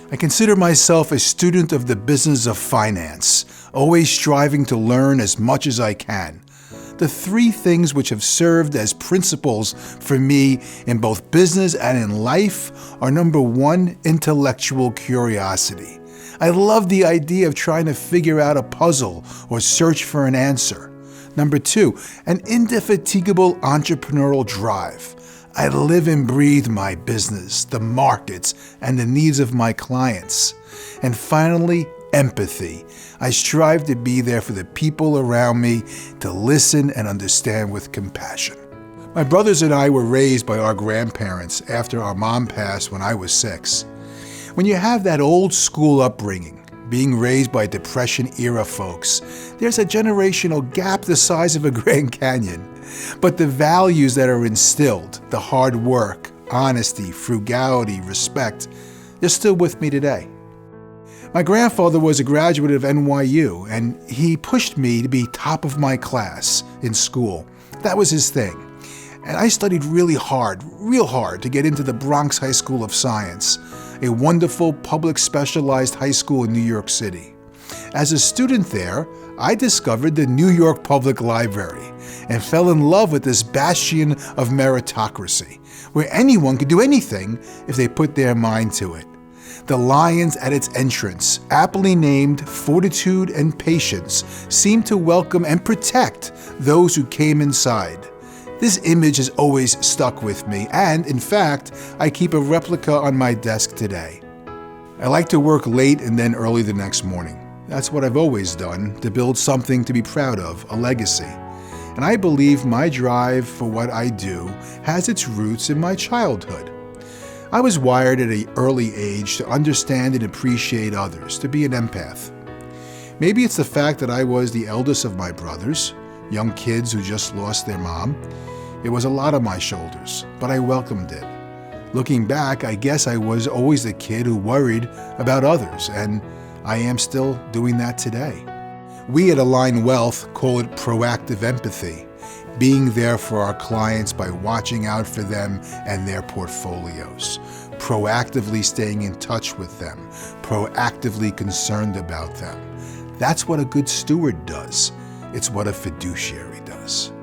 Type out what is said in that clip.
I consider myself a student of the business of finance, always striving to learn as much as I can. The three things which have served as principles for me in both business and in life are: number one, intellectual curiosity. I love the idea of trying to figure out a puzzle or search for an answer. Number two, an indefatigable entrepreneurial drive. I live and breathe my business, the markets, and the needs of my clients. And finally, empathy. I strive to be there for the people around me, to listen and understand with compassion. My brothers and I were raised by our grandparents after our mom passed when I was 6. When you have that old school upbringing, being raised by Depression-era folks, there's a generational gap the size of a Grand Canyon. But the values that are instilled, the hard work, honesty, frugality, respect, they're still with me today. My grandfather was a graduate of NYU, and he pushed me to be top of my class in school. That was his thing. And I studied real hard to get into the Bronx High School of Science, a wonderful public specialized high school in New York City. As a student there, I discovered the New York Public Library and fell in love with this bastion of meritocracy, where anyone could do anything if they put their mind to it. The lions at its entrance, aptly named Fortitude and Patience, seemed to welcome and protect those who came inside. This image has always stuck with me, and in fact, I keep a replica on my desk today. I like to work late and then early the next morning. That's what I've always done, to build something to be proud of, a legacy. And I believe my drive for what I do has its roots in my childhood. I was wired at an early age to understand and appreciate others, to be an empath. Maybe it's the fact that I was the eldest of my brothers, young kids who just lost their mom. It was a lot on my shoulders, but I welcomed it. Looking back, I guess I was always the kid who worried about others, and I am still doing that today. We at Align Wealth call it proactive empathy, being there for our clients by watching out for them and their portfolios, proactively staying in touch with them, proactively concerned about them. That's what a good steward does. It's what a fiduciary does.